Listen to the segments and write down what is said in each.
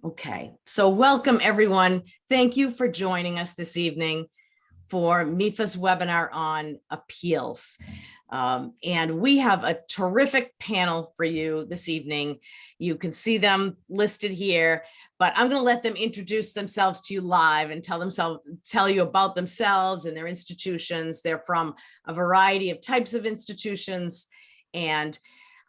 Okay, so welcome everyone. Thank you for joining us this evening for MEFA's webinar on appeals. And we have a terrific panel for you this evening. You can see them listed here, but I'm going to let them introduce themselves to you live and tell you about themselves and their institutions. They're from a variety of types of institutions, and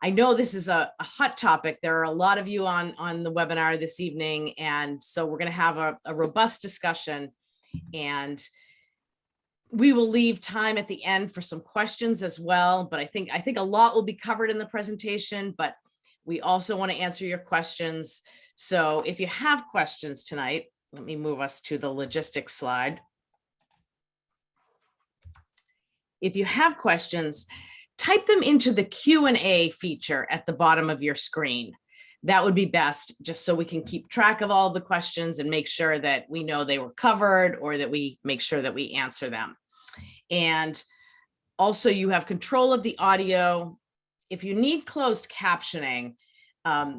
I know this is a hot topic. There are a lot of you on the webinar this evening, and so we're going to have a robust discussion, and we will leave time at the end for some questions as well. But I think a lot will be covered in the presentation, but we also want to answer your questions. So if you have questions tonight, let me move us to the logistics slide. If you have questions, type them into the Q&A feature at the bottom of your screen. That would be best, just so we can keep track of all the questions and make sure that we know they were covered, or that we make sure that we answer them. And also, you have control of the audio. If you need closed captioning,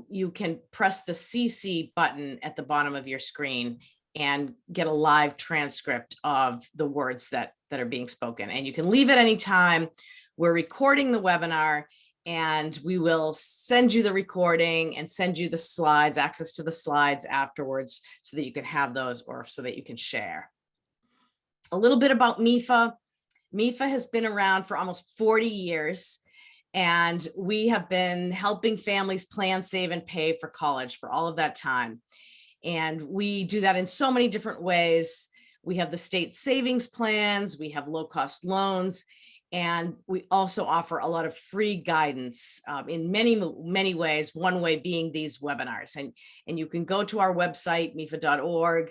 you can press the CC button at the bottom of your screen and get a live transcript of the words that are being spoken. And you can leave at any time. We're recording the webinar, and we will send you the recording and send you the slides, access to the slides afterwards, so that you can have those, or so that you can share. A little bit about MEFA. MEFA has been around for almost 40 years, and we have been helping families plan, save, and pay for college for all of that time. And we do that in so many different ways. We have the state savings plans, we have low-cost loans, and we also offer a lot of free guidance in many ways, one way being these webinars. And you can go to our website, mefa.org,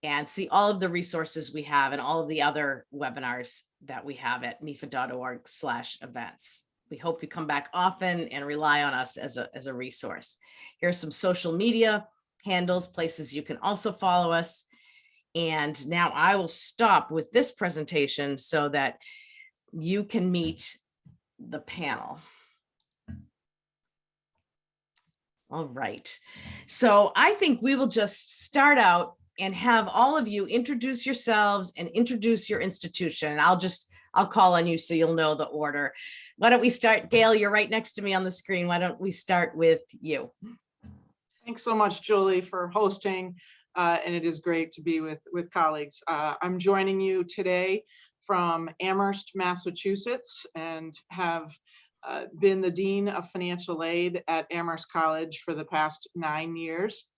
and see all of the resources we have and all of the other webinars that we have at mefa.org/events. We hope you come back often and rely on us as a resource. Here's some social media handles, places you can also follow us. And now I will stop with this presentation so that you can meet the panel. All right. So I think we will just start out and have all of you introduce yourselves and introduce your institution. And I'll call on you so you'll know the order. Why don't we start? Gail, you're right next to me on the screen. Why don't we start with you? Thanks so much, Julie, for hosting. And it is great to be with colleagues. I'm joining you today from Amherst, Massachusetts, and have been the Dean of Financial Aid at Amherst College for the past 9 years.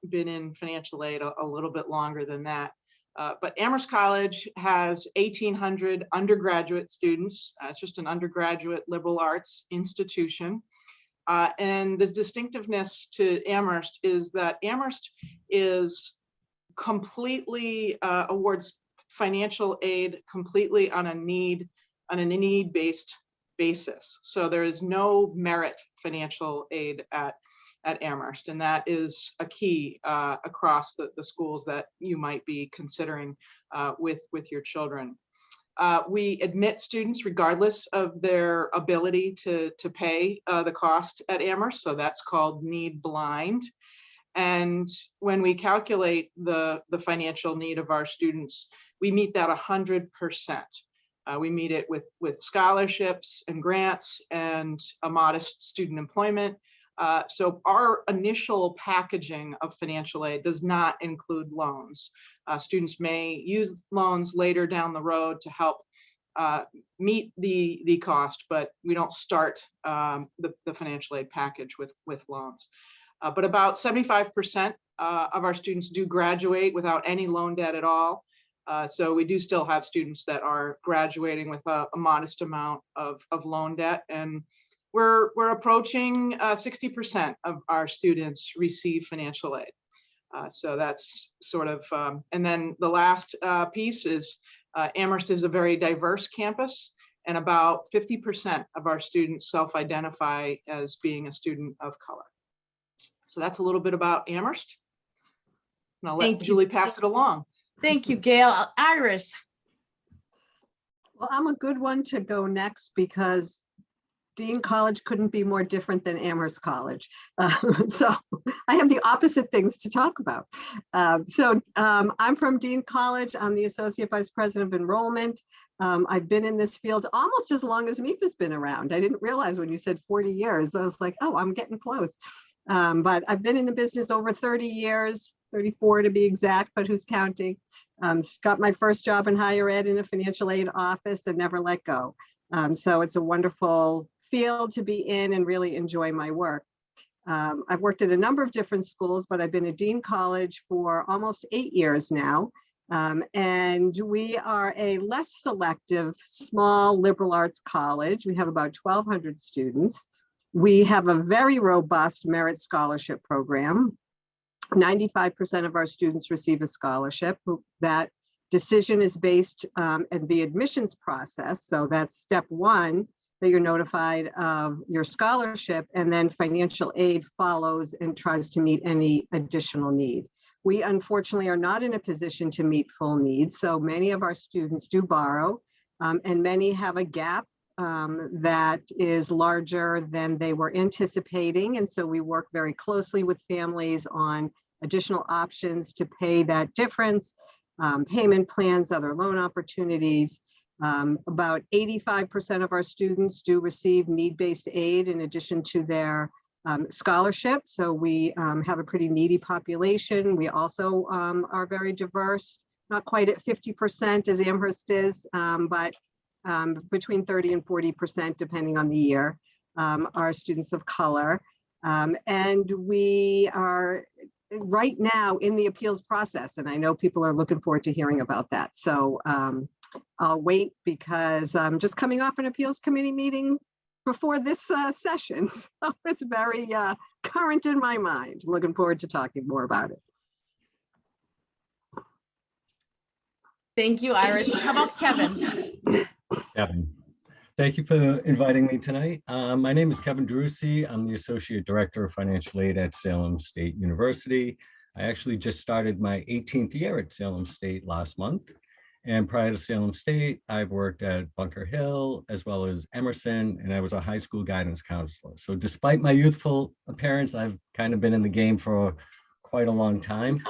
Been in financial aid a little bit longer than that. But Amherst College has 1,800 undergraduate students. It's just an undergraduate liberal arts institution. And the distinctiveness to Amherst is that Amherst is completely awards financial aid completely on a need-based basis. So there is no merit financial aid at Amherst, and that is a key across the schools that you might be considering with your children. We admit students regardless of their ability to pay the cost at Amherst, so that's called need blind. And when we calculate the financial need of our students, we meet that 100%. We meet it with scholarships and grants and a modest student employment. So our initial packaging of financial aid does not include loans. Students may use loans later down the road to help meet the cost, but we don't start the financial aid package with loans. But about 75% of our students do graduate without any loan debt at all. So we do still have students that are graduating with a modest amount of loan debt, and we're approaching 60% of our students receive financial aid. So that's sort of, and then the last piece is Amherst is a very diverse campus, and about 50% of our students self-identify as being a student of color. So that's a little bit about Amherst. And I'll let Julie pass it along. Thank you, Gail. Iris. Well, I'm a good one to go next because Dean College couldn't be more different than Amherst College. So I have the opposite things to talk about. I'm from Dean College. I'm the Associate Vice President of Enrollment. I've been in this field almost as long as MEFA's been around. I didn't realize when you said 40 years, I was like, oh, I'm getting close. But I've been in the business over 30 years, 34 to be exact, but who's counting? Got my first job in higher ed in a financial aid office and never let go. So it's a wonderful field to be in and really enjoy my work. I've worked at a number of different schools, but I've been at Dean College for almost 8 years now. And we are a less selective, small liberal arts college. We have about 1,200 students. We have a very robust merit scholarship program. 95% of our students receive a scholarship. That decision is based in the admissions process. So that's step one, that you're notified of your scholarship, and then financial aid follows and tries to meet any additional need. We unfortunately are not in a position to meet full needs. So many of our students do borrow, and many have a gap that is larger than they were anticipating. And so we work very closely with families on additional options to pay that difference, payment plans, other loan opportunities. About 85% of our students do receive need-based aid in addition to their scholarship. So we have a pretty needy population. We also are very diverse, not quite at 50% as Amherst is, but between 30 and 40%, depending on the year, are students of color. And we are right now in the appeals process. And I know people are looking forward to hearing about that. So I'll wait because I'm just coming off an appeals committee meeting before this session. So it's very current in my mind. Looking forward to talking more about it. Thank you, Iris. How about Kevin? Kevin, thank you for inviting me tonight. My name is Kevin Deruosi. I'm the Associate Director of Financial Aid at Salem State University. I actually just started my 18th year at Salem State last month. And prior to Salem State, I've worked at Bunker Hill as well as Emerson, and I was a high school guidance counselor. So despite my youthful appearance, I've kind of been in the game for quite a long time.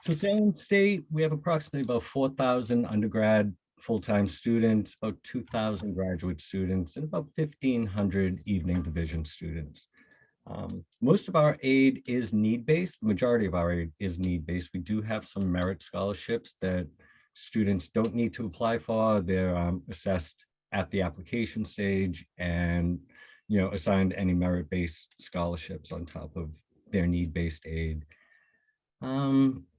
So Salem State, we have approximately about 4,000 undergrad full-time students, about 2,000 graduate students, and about 1,500 evening division students. Most of our aid is need-based. The majority of our aid is need-based. We do have some merit scholarships that students don't need to apply for. They're assessed at the application stage and, assigned any merit-based scholarships on top of their need-based aid.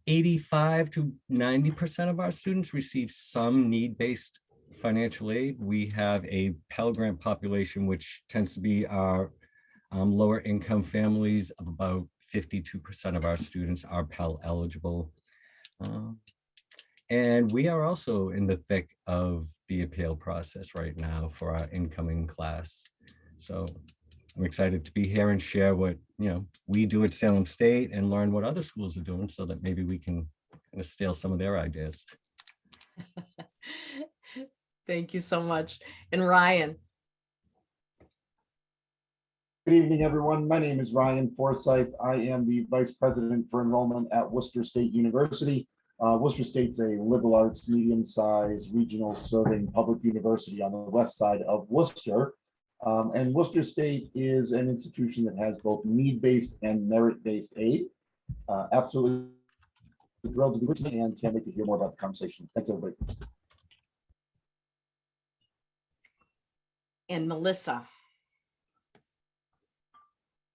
85 to 90% of our students receive some need-based financial aid. We have a Pell Grant population, which tends to be our lower income families. Of about 52% of our students are Pell eligible. And we are also in the thick of the appeal process right now for our incoming class. So I'm excited to be here and share what we do at Salem State and learn what other schools are doing so that maybe we can kind of steal some of their ideas. Thank you so much. And Ryan. Good evening, everyone. My name is Ryan Forsythe. I am the Vice President for Enrollment at Worcester State University. Worcester State's a liberal arts, medium-sized, regional serving public university on the west side of Worcester. And Worcester State is an institution that has both need-based and merit-based aid. Absolutely thrilled to be with you and can't wait to hear more about the conversation. Thanks, everybody. And Melissa.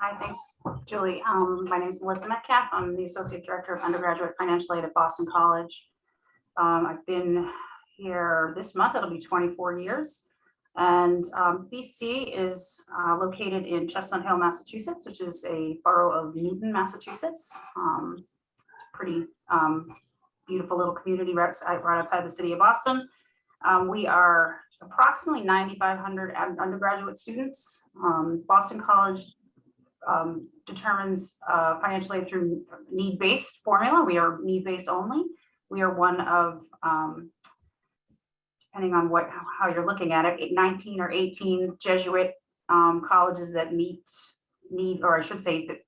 Hi, thanks, Julie. My name is Melissa Metcalf. I'm the Associate Director of Undergraduate Financial Aid at Boston College. I've been here this month, it'll be 24 years. And BC is located in Chestnut Hill, Massachusetts, which is a borough of Newton, Massachusetts. It's a pretty beautiful little community right outside the city of Boston. We are approximately 9,500 undergraduate students. Boston College determines financial aid through need-based formula. We are need-based only. We are one of depending on how you're looking at it, 19 or 18 Jesuit colleges that or I should say the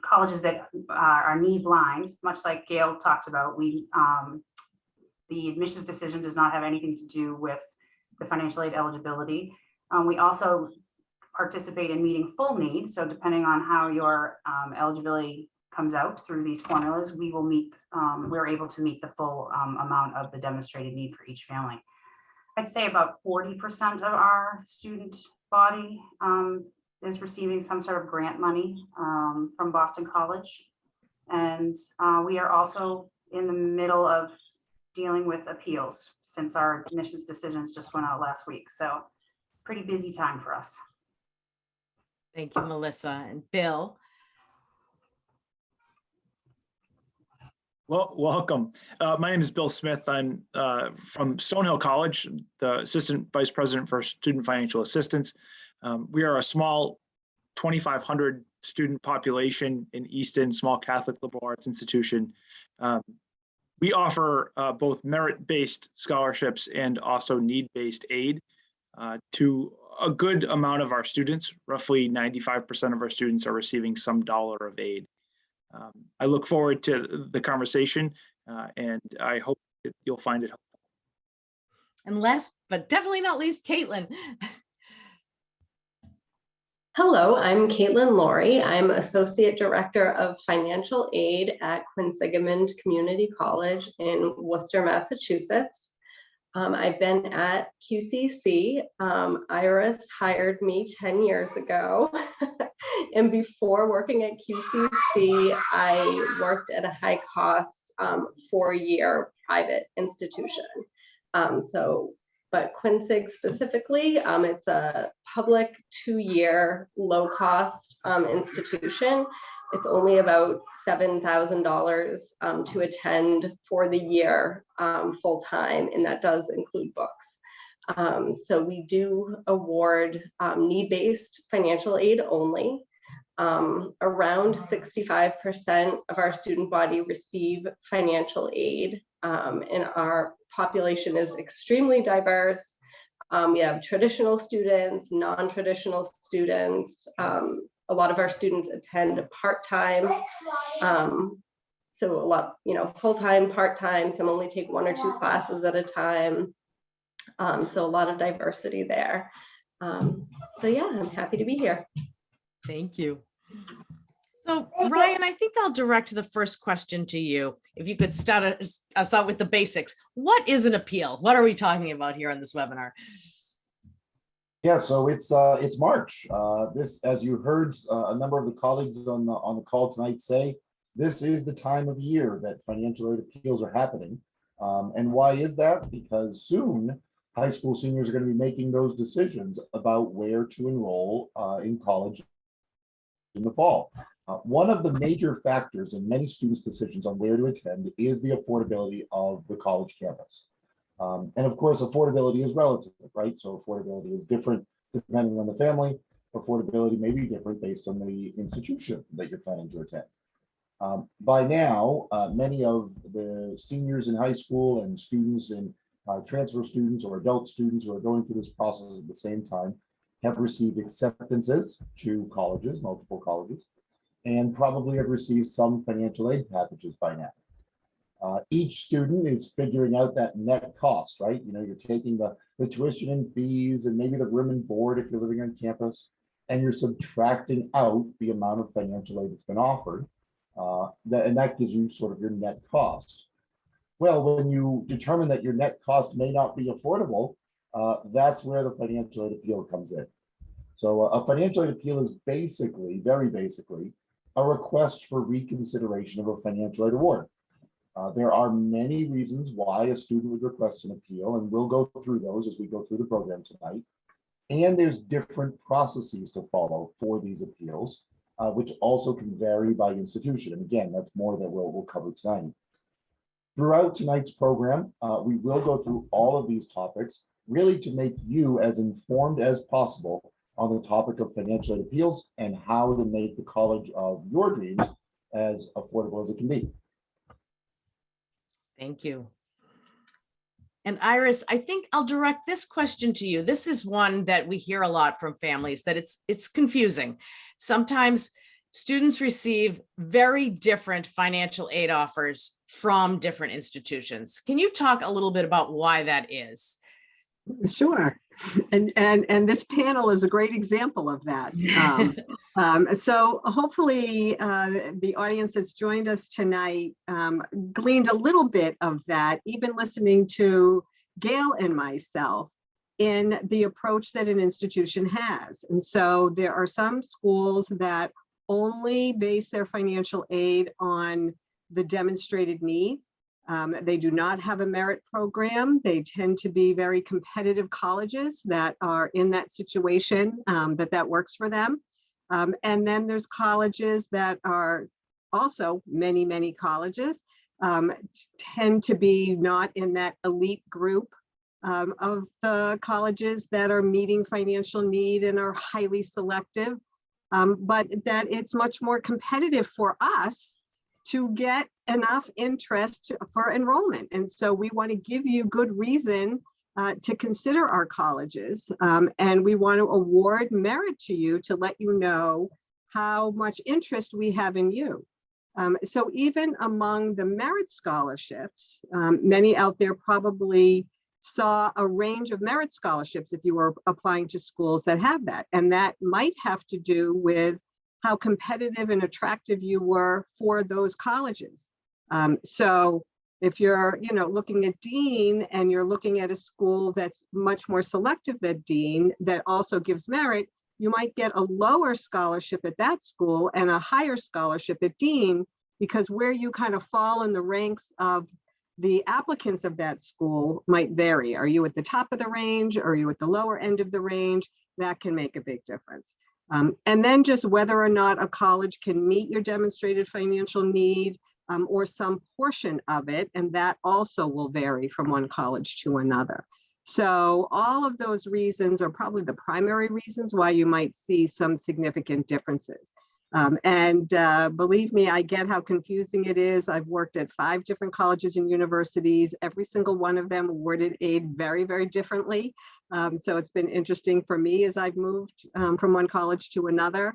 colleges that are need blind, much like Gail talked about. The admissions decision does not have anything to do with the financial aid eligibility. We also participate in meeting full need. So depending on how your eligibility comes out through these formulas, we're able to meet the full amount of the demonstrated need for each family. I'd say about 40% of our student body is receiving some sort of grant money from Boston College. And we are also in the middle of dealing with appeals since our admissions decisions just went out last week. So pretty busy time for us. Thank you, Melissa. And Bill? Well, welcome. My name is Bill Smith. I'm from Stonehill College, the Assistant Vice President for Student Financial Assistance. We are a small 2,500 student population in Easton, small Catholic liberal arts institution. We offer both merit-based scholarships and also need-based aid to a good amount of our students. Roughly 95% of our students are receiving some dollar of aid. I look forward to the conversation and I hope that you'll find it helpful. And last, but definitely not least, Caitlin. Hello, I'm Caitlin Laurie. I'm Associate Director of Financial Aid at Quinsigamond Community College in Worcester, Massachusetts. I've been at QCC. Iris hired me 10 years ago. And before working at QCC, I worked at a high cost 4-year private institution. But Quinsig specifically, it's a public 2-year low cost institution. It's only about $7,000 to attend for the year full time, and that does include books. So we do award need-based financial aid only. Around 65% of our student body receive financial aid, and our population is extremely diverse. We have traditional students, non-traditional students. A lot of our students attend part-time. So a lot, full-time, part-time, some only take 1 or 2 classes at a time. So a lot of diversity there. So yeah, I'm happy to be here. Thank you. So Ryan, I think I'll direct the first question to you. If you could start us out with the basics. What is an appeal? What are we talking about here on this webinar? Yeah, so it's March. This, as you heard a number of the colleagues on the call tonight say, this is the time of year that financial aid appeals are happening. And why is that? Because soon high school seniors are going to be making those decisions about where to enroll in college in the fall. One of the major factors in many students' decisions on where to attend is the affordability of the college campus. And of course, affordability is relative, right? So affordability is different depending on the family. Affordability may be different based on the institution that you're planning to attend. By now, many of the seniors in high school and students in transfer students or adult students who are going through this process at the same time have received acceptances to colleges, multiple colleges, and probably have received some financial aid packages by now. Each student is figuring out that net cost, right? You're taking the tuition and fees and maybe the room and board if you're living on campus, and you're subtracting out the amount of financial aid that's been offered. And that gives you sort of your net cost. Well, when you determine that your net cost may not be affordable, that's where the financial aid appeal comes in. So a financial aid appeal is basically, very basically, a request for reconsideration of a financial aid award. There are many reasons why a student would request an appeal, and we'll go through those as we go through the program tonight. And there's different processes to follow for these appeals, which also can vary by institution. And again, that's more that we'll cover tonight. Throughout tonight's program, we will go through all of these topics, really to make you as informed as possible on the topic of financial aid appeals and how to make the college of your dreams as affordable as it can be. Thank you. And Iris, I think I'll direct this question to you. This is one that we hear a lot from families, that it's confusing. Sometimes students receive very different financial aid offers from different institutions. Can you talk a little bit about why that is? Sure. And this panel is a great example of that. So hopefully the audience that's joined us tonight gleaned a little bit of that, even listening to Gail and myself in the approach that an institution has. And so there are some schools that only base their financial aid on the demonstrated need. They do not have a merit program. They tend to be very competitive colleges that are in that situation that works for them. And then there's colleges that are also many colleges tend to be not in that elite group of the colleges that are meeting financial need and are highly selective, but that it's much more competitive for us to get enough interest for enrollment. And so we want to give you good reason to consider our colleges. And we want to award merit to you to let you know how much interest we have in you. So even among the merit scholarships, many out there probably saw a range of merit scholarships if you were applying to schools that have that. And that might have to do with how competitive and attractive you were for those colleges. So if you're, looking at Dean and you're looking at a school that's much more selective than Dean that also gives merit, you might get a lower scholarship at that school and a higher scholarship at Dean, because where you kind of fall in the ranks of the applicants of that school might vary. Are you at the top of the range? Or are you at the lower end of the range? That can make a big difference. And then just whether or not a college can meet your demonstrated financial need or some portion of it, and that also will vary from one college to another. So all of those reasons are probably the primary reasons why you might see some significant differences. And believe me, I get how confusing it is. I've worked at 5 different colleges and universities. Every single one of them awarded aid very, very differently. So it's been interesting for me as I've moved from one college to another.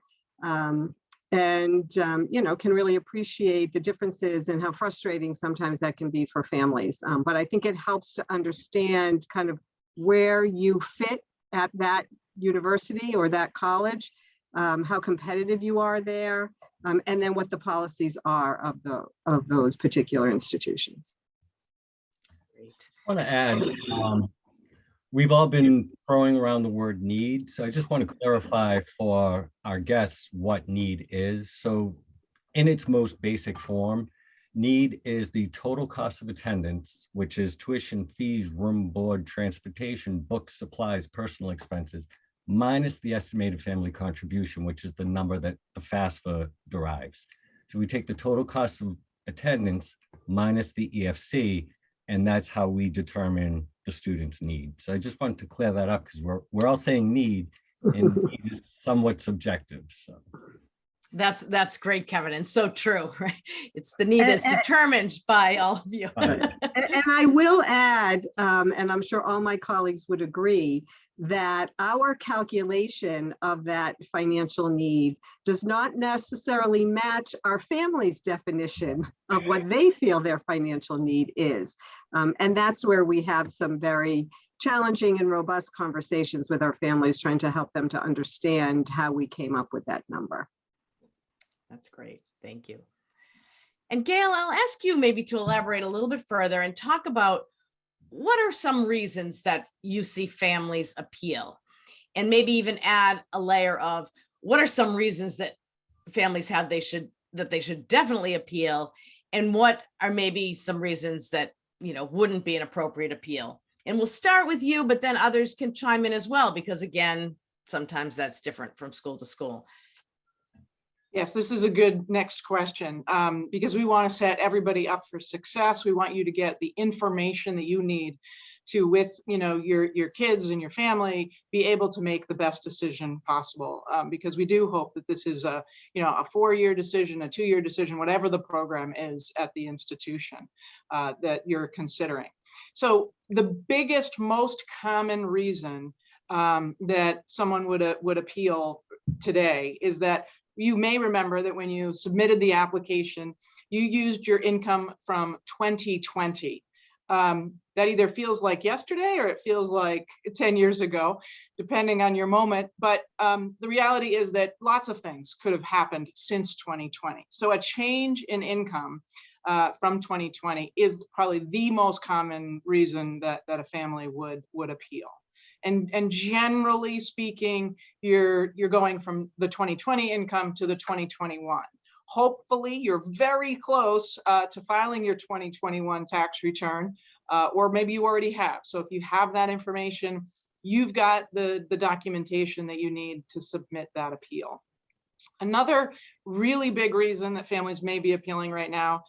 And can really appreciate the differences and how frustrating sometimes that can be for families. But I think it helps to understand kind of where you fit at that university or that college, how competitive you are there, and then what the policies are of those particular institutions. Great. I want to add, we've all been throwing around the word need. So I just want to clarify for our guests what need is. So in its most basic form, need is the total cost of attendance, which is tuition, fees, room, board, transportation, books, supplies, personal expenses, minus the estimated family contribution, which is the number that the FAFSA derives. So we take the total cost of attendance minus the EFC, and that's how we determine the student's need. So I just wanted to clear that up because we're all saying need, and need is somewhat subjective. So That's great, Kevin, and so true, right? It's the need is determined by all of you. And I will add, and I'm sure all my colleagues would agree, that our calculation of that financial need does not necessarily match our family's definition of what they feel their financial need is. And that's where we have some very challenging and robust conversations with our families, trying to help them to understand how we came up with that number. That's great. Thank you. And Gail, I'll ask you maybe to elaborate a little bit further and talk about what are some reasons that you see families appeal, and maybe even add a layer of what are some reasons that families have that they should definitely appeal, and what are maybe some reasons that wouldn't be an appropriate appeal. And we'll start with you, but then others can chime in as well, because again, sometimes that's different from school to school. Yes, this is a good next question because we want to set everybody up for success. We want you to get the information that you need to, with your kids and your family, be able to make the best decision possible. Because we do hope that this is a 4-year decision, a 2-year decision, whatever the program is at the institution that you're considering. So the biggest, most common reason that someone would appeal today is that you may remember that when you submitted the application, you used your income from 2020. That either feels like yesterday or it feels like 10 years ago, depending on your moment. But the reality is that lots of things could have happened since 2020. So a change in income from 2020 is probably the most common reason that a family would appeal. And generally speaking, you're going from the 2020 income to the 2021. Hopefully, you're very close to filing your 2021 tax return, or maybe you already have. So if you have that information, you've got the documentation that you need to submit that appeal. Another really big reason that families may be appealing right now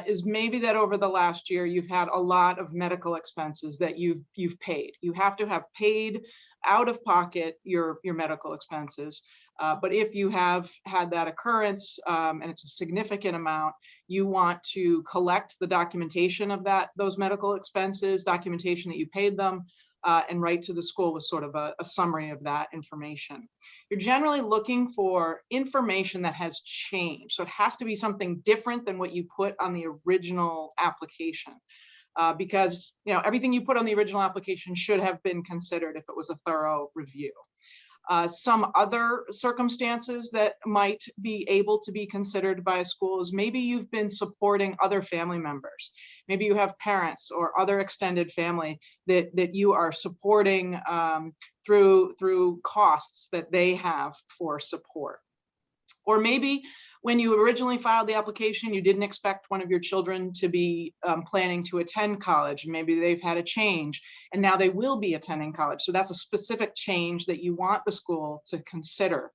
is maybe that over the last year, you've had a lot of medical expenses that you've paid. You have to have paid out of pocket your medical expenses. But if you have had that occurrence and it's a significant amount, you want to collect the documentation of those medical expenses, documentation that you paid them, and write to the school with sort of a summary of that information. You're generally looking for information that has changed. So it has to be something different than what you put on the original application. Because everything you put on the original application should have been considered if it was a thorough review. Some other circumstances that might be able to be considered by a school is maybe you've been supporting other family members. Maybe you have parents or other extended family that you are supporting through costs that they have for support. Or maybe when you originally filed the application, you didn't expect one of your children to be planning to attend college. Maybe they've had a change and now they will be attending college. So that's a specific change that you want the school to consider.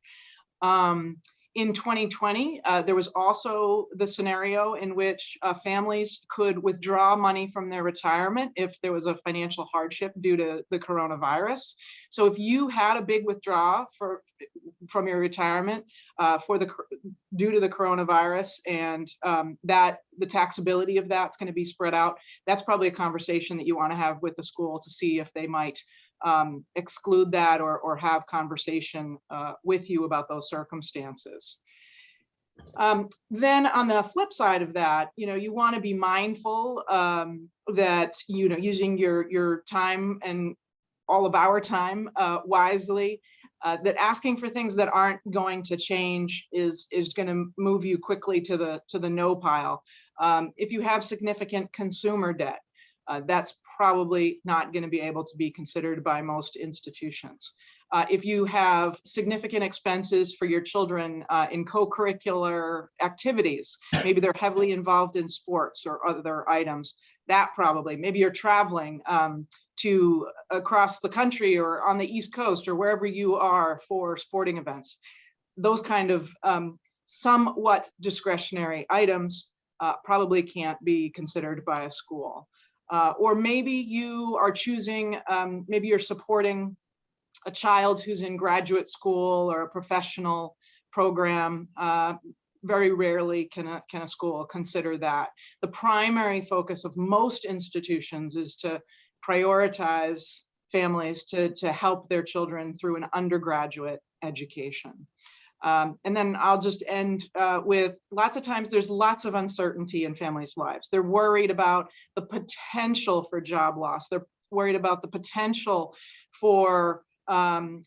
In 2020, there was also the scenario in which families could withdraw money from their retirement if there was a financial hardship due to the coronavirus. So if you had a big withdrawal from your retirement due to the coronavirus, and that the taxability of that's going to be spread out, that's probably a conversation that you want to have with the school to see if they might exclude that or have conversation with you about those circumstances. Then on the flip side of that, you want to be mindful that, using your time and all of our time wisely, that asking for things that aren't going to change is going to move you quickly to the no pile. If you have significant consumer debt, that's probably not going to be able to be considered by most institutions. If you have significant expenses for your children in co-curricular activities, maybe they're heavily involved in sports or other items, that probably, maybe you're traveling to across the country or on the East Coast or wherever you are for sporting events. Those kind of somewhat discretionary items probably can't be considered by a school. Or maybe you are choosing, maybe you're supporting a child who's in graduate school or a professional program. Very rarely can a school consider that. The primary focus of most institutions is to prioritize families to help their children through an undergraduate education. And then I'll just end with lots of times there's lots of uncertainty in families' lives. They're worried about the potential for job loss. They're worried about the potential for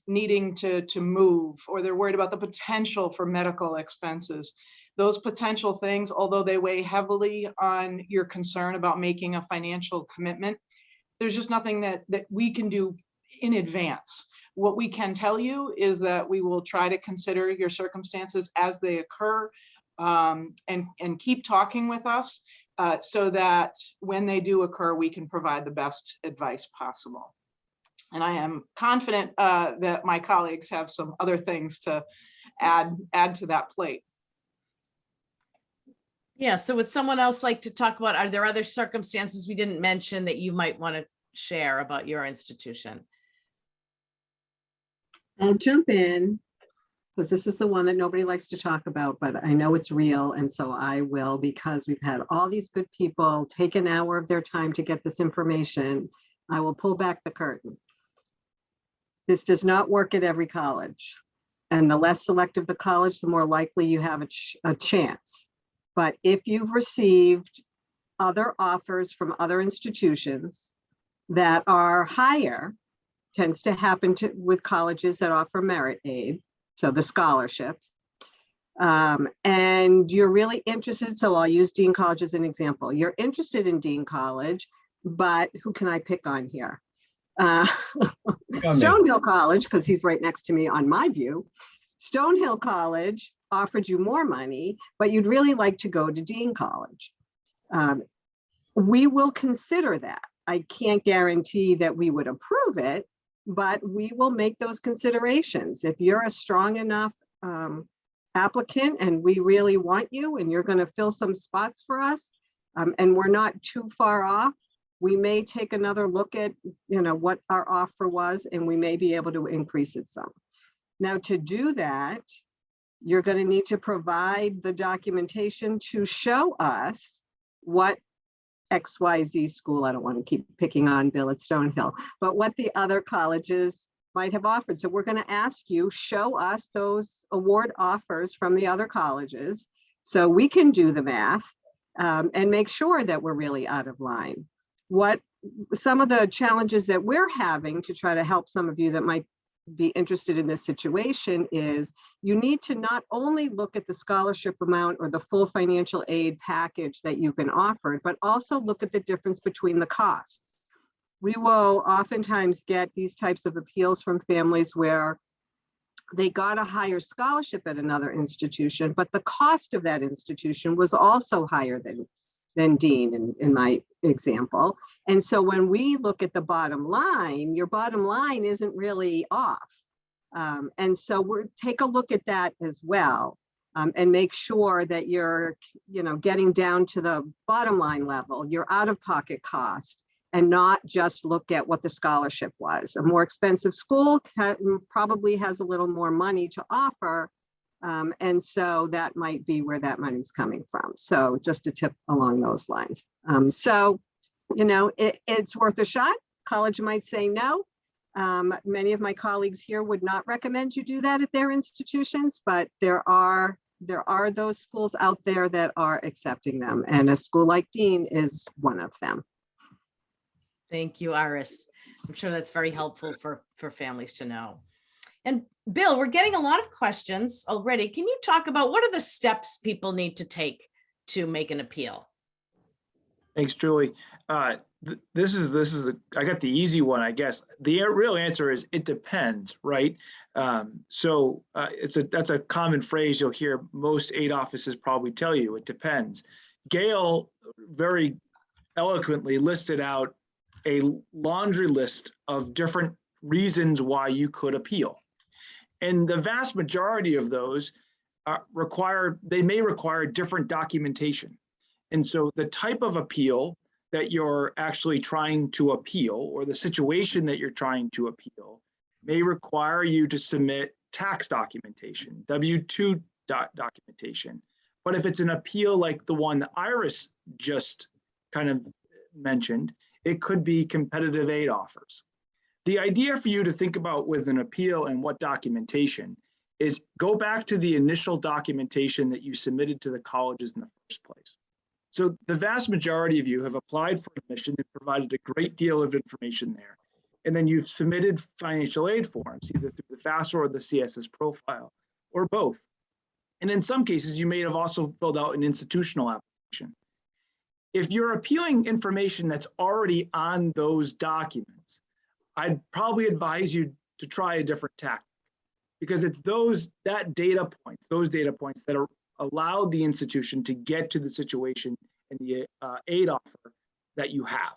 needing to move, or they're worried about the potential for medical expenses. Those potential things, although they weigh heavily on your concern about making a financial commitment, there's just nothing that we can do in advance. What we can tell you is that we will try to consider your circumstances as they occur, and keep talking with us so that when they do occur, we can provide the best advice possible. And I am confident that my colleagues have some other things to add to that plate. Yeah, so would someone else like to talk about, are there other circumstances we didn't mention that you might want to share about your institution? I'll jump in because this is the one that nobody likes to talk about, but I know it's real. And so I will, because we've had all these good people take an hour of their time to get this information. I will pull back the curtain. This does not work at every college. And the less selective the college, the more likely you have a chance. But if you've received other offers from other institutions that are higher, tends to happen with colleges that offer merit aid, so the scholarships, and you're really interested, so I'll use Dean College as an example. You're interested in Dean College, but who can I pick on here? Stonehill College, because he's right next to me on my view. Stonehill College offered you more money, but you'd really like to go to Dean College. We will consider that. I can't guarantee that we would approve it, but we will make those considerations. If you're a strong enough applicant and we really want you and you're going to fill some spots for us, and we're not too far off, we may take another look at, what our offer was, and we may be able to increase it some. Now, to do that, you're going to need to provide the documentation to show us what XYZ school, I don't want to keep picking on Bill at Stonehill, but what the other colleges might have offered. So we're going to ask you, show us those award offers from the other colleges so we can do the math and make sure that we're really out of line. What some of the challenges that we're having to try to help some of you that might be interested in this situation is you need to not only look at the scholarship amount or the full financial aid package that you've been offered, but also look at the difference between the costs. We will oftentimes get these types of appeals from families where they got a higher scholarship at another institution, but the cost of that institution was also higher than Dean in my example. And so when we look at the bottom line, your bottom line isn't really off. And so we're take a look at that as well, and make sure that you're, getting down to the bottom line level, your out-of-pocket cost, and not just look at what the scholarship was. A more expensive school probably has a little more money to offer. And so that might be where that money's coming from. So just a tip along those lines. It's worth a shot. College might say no. Many of my colleagues here would not recommend you do that at their institutions, but there are those schools out there that are accepting them. And a school like Dean is one of them. Thank you, Iris. I'm sure that's very helpful for families to know. And Bill, we're getting a lot of questions already. Can you talk about what are the steps people need to take to make an appeal? Thanks, Julie. I got the easy one, I guess. The real answer is it depends, right? That's a common phrase you'll hear most aid offices probably tell you. It depends. Gail very eloquently listed out a laundry list of different reasons why you could appeal. And the vast majority of those may require different documentation. And so the type of appeal that you're actually trying to appeal, or the situation that you're trying to appeal, may require you to submit tax documentation, W-2 documentation. But if it's an appeal like the one that Iris just kind of mentioned, it could be competitive aid offers. The idea for you to think about with an appeal and what documentation is go back to the initial documentation that you submitted to the colleges in the first place. So the vast majority of you have applied for admission and provided a great deal of information there. And then you've submitted financial aid forms, either through the FAFSA or the CSS profile, or both. And in some cases, you may have also filled out an institutional application. If you're appealing information that's already on those documents, I'd probably advise you to try a different tactic, because it's those data points that are allowed the institution to get to the situation and the aid offer that you have.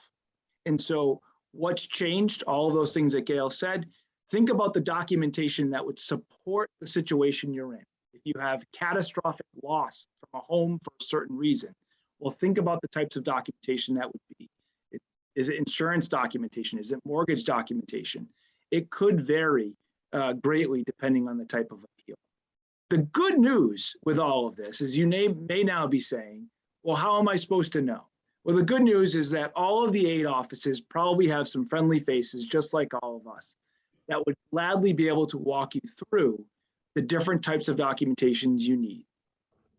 And so what's changed, all of those things that Gail said, think about the documentation that would support the situation you're in. If you have catastrophic loss from a home for a certain reason, well, think about the types of documentation that would be. Is it insurance documentation? Is it mortgage documentation? It could vary greatly depending on the type of appeal. The good news with all of this is you may now be saying, well, how am I supposed to know? Well, the good news is that all of the aid offices probably have some friendly faces, just like all of us, that would gladly be able to walk you through the different types of documentations you need.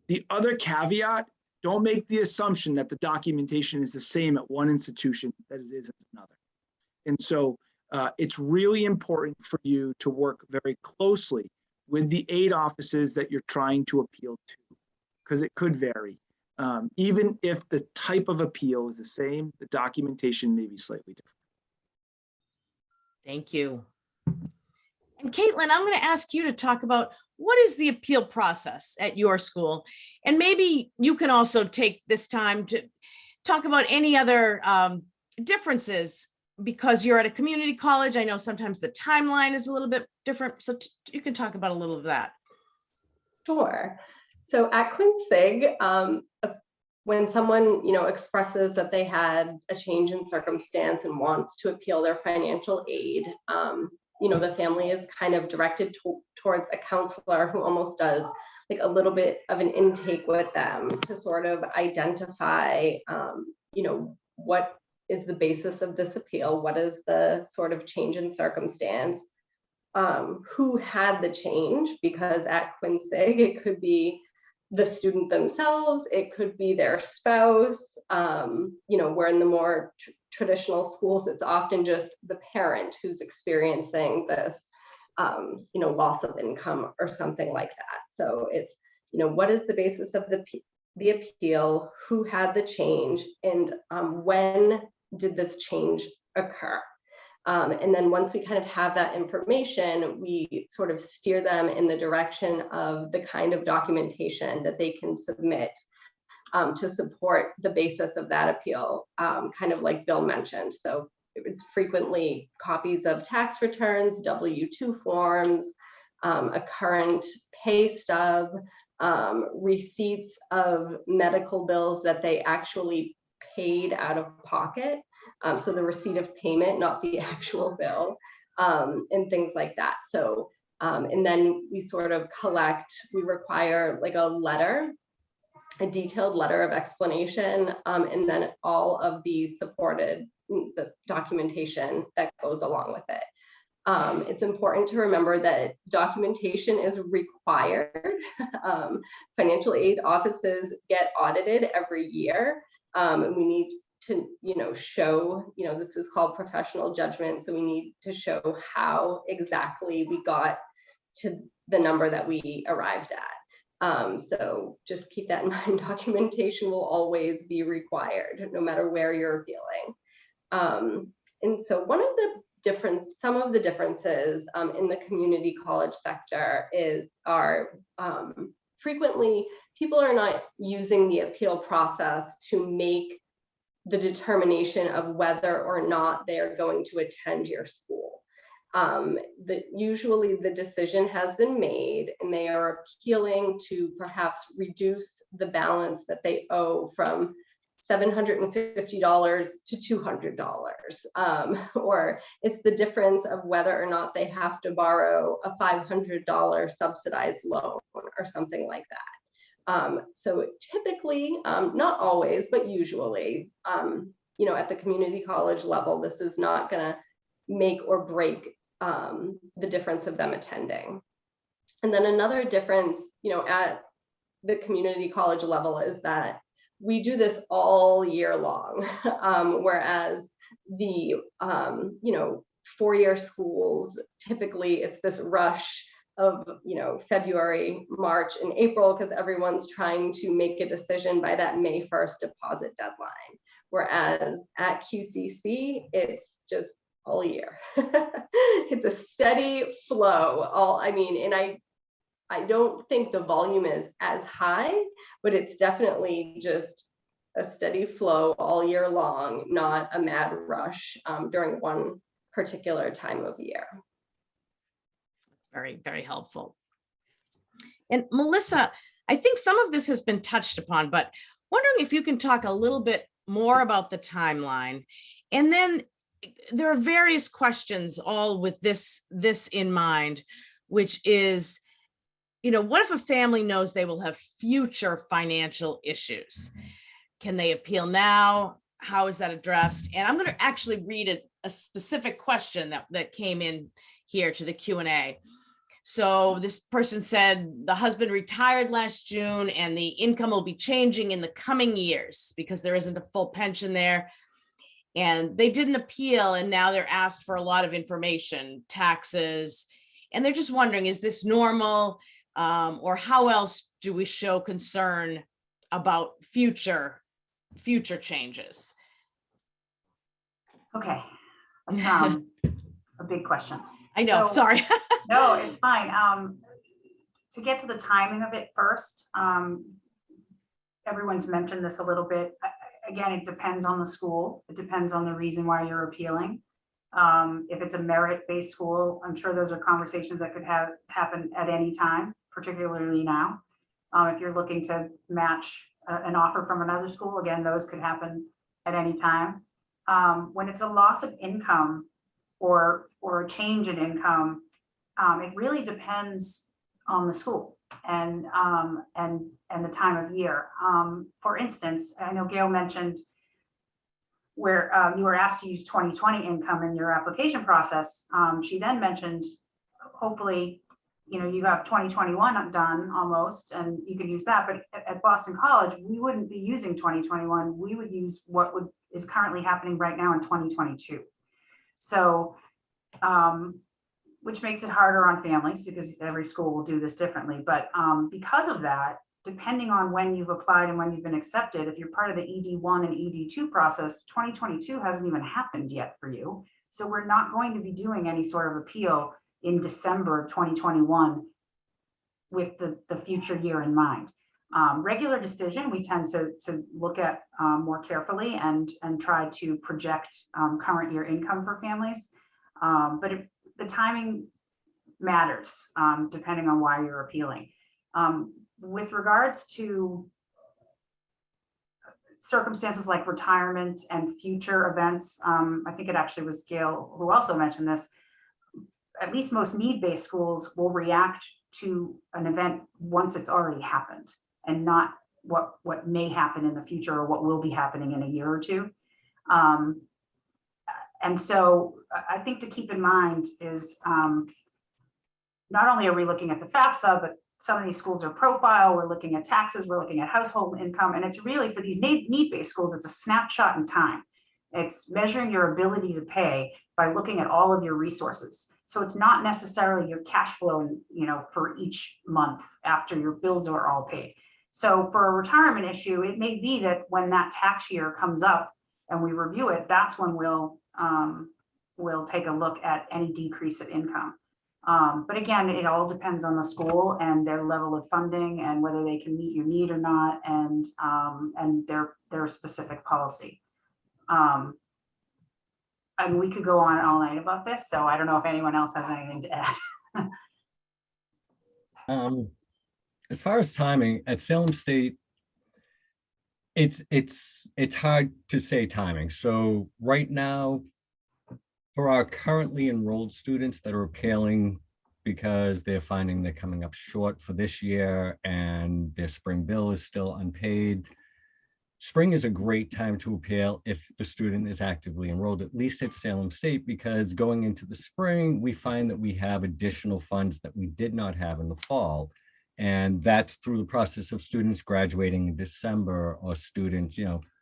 The other caveat, don't make the assumption that the documentation is the same at one institution that it is at another. And so it's really important for you to work very closely with the aid offices that you're trying to appeal to, because it could vary. Even if the type of appeal is the same, the documentation may be slightly different. Thank you. And Caitlin, I'm going to ask you to talk about what is the appeal process at your school? And maybe you can also take this time to talk about any other differences, because you're at a community college. I know sometimes the timeline is a little bit different. So you can talk about a little of that. Sure. So at Quinsig, when someone, expresses that they had a change in circumstance and wants to appeal their financial aid, the family is kind of directed towards a counselor who almost does like a little bit of an intake with them to sort of identify, what is the basis of this appeal? What is the sort of change in circumstance? Who had the change? Because at Quinsig, it could be the student themselves, it could be their spouse. Where in the more traditional schools, it's often just the parent who's experiencing this, loss of income or something like that. So it's, what is the basis of the appeal? Who had the change? And when did this change occur? And then once we kind of have that information, we sort of steer them in the direction of the kind of documentation that they can submit to support the basis of that appeal, kind of like Bill mentioned. So it's frequently copies of tax returns, W-2 forms, a current pay stub, receipts of medical bills that they actually paid out of pocket. So the receipt of payment, not the actual bill, and things like that. So, and then we sort of we require like a letter, a detailed letter of explanation, and then all of the the documentation that goes along with it. It's important to remember that documentation is required. Financial aid offices get audited every year, and we need to, show, this is called professional judgment. So we need to show how exactly we got to the number that we arrived at. So just keep that in mind. Documentation will always be required, no matter where you're appealing. And so some of the differences in the community college sector are frequently people are not using the appeal process to make the determination of whether or not they are going to attend your school. Usually the decision has been made and they are appealing to perhaps reduce the balance that they owe from $750 to $200, or it's the difference of whether or not they have to borrow a $500 subsidized loan or something like that. So typically, not always, but usually, at the community college level, this is not going to make or break the difference of them attending. And then another difference, at the community college level is that we do this all year long, whereas the, four-year schools, typically it's this rush of, February, March, and April, because everyone's trying to make a decision by that May 1st deposit deadline. Whereas at QCC, it's just all year. It's a steady flow. I don't think the volume is as high, but it's definitely just a steady flow all year long, not a mad rush during one particular time of year. Very, very helpful. And Melissa, I think some of this has been touched upon, but wondering if you can talk a little bit more about the timeline. And then there are various questions all with this in mind, which is, what if a family knows they will have future financial issues? Can they appeal now? How is that addressed? And I'm going to actually read a specific question that came in here to the Q&A. So this person said the husband retired last June and the income will be changing in the coming years because there isn't a full pension there. And they didn't appeal, and now they're asked for a lot of information, taxes, and they're just wondering, is this normal? Or how else do we show concern about future changes? Okay, that's a big question. I know, So- sorry. No, it's fine. To get to the timing of it first, everyone's mentioned this a little bit. Again, it depends on the school. It depends on the reason why you're appealing. If it's a merit-based school, I'm sure those are conversations that could happen at any time, particularly now. If you're looking to match an offer from another school, again, those could happen at any time. When it's a loss of income or a change in income, it really depends on the school and the time of year. For instance, I know Gail mentioned where you were asked to use 2020 income in your application process. She then mentioned, hopefully, you have 2021 done almost, and you can use that. But at Boston College, we wouldn't be using 2021. We would use what is currently happening right now in 2022. So, which makes it harder on families because every school will do this differently. But because of that, depending on when you've applied and when you've been accepted, if you're part of the ED1 and ED2 process, 2022 hasn't even happened yet for you. So we're not going to be doing any sort of appeal in December of 2021 with the future year in mind. Regular decision, we tend to look at more carefully and try to project current year income for families. But the timing matters depending on why you're appealing. With regards to circumstances like retirement and future events, I think it actually was Gail who also mentioned this, at least most need-based schools will react to an event once it's already happened and not what may happen in the future or what will be happening in a year or two. And so I think to keep in mind is not only are we looking at the FAFSA, but some of these schools are profile, we're looking at taxes, we're looking at household income, and it's really for these need-based schools, it's a snapshot in time. It's measuring your ability to pay by looking at all of your resources. So it's not necessarily your cash flow, for each month after your bills are all paid. So for a retirement issue, it may be that when that tax year comes up and we review it, that's when we'll take a look at any decrease of income. But again, it all depends on the school and their level of funding and whether they can meet your need or not, and their specific policy. And we could go on all night about this, so I don't know if anyone else has anything to add. As far as timing at Salem State, it's hard to say timing. So right now, for our currently enrolled students that are appealing because they're finding they're coming up short for this year and their spring bill is still unpaid, spring is a great time to appeal if the student is actively enrolled, at least at Salem State, because going into the spring, we find that we have additional funds that we did not have in the fall. And that's through the process of students graduating in December or students,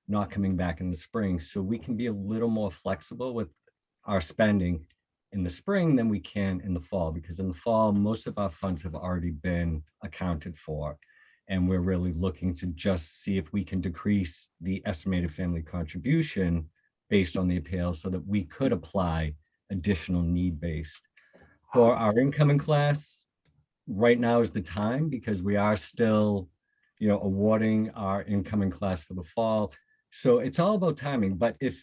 not coming back in the spring. So we can be a little more flexible with our spending in the spring than we can in the fall, because in the fall, most of our funds have already been accounted for. And we're really looking to just see if we can decrease the estimated family contribution based on the appeal so that we could apply additional need-based. For our incoming class, right now is the time because we are still, awarding our incoming class for the fall. So it's all about timing. But if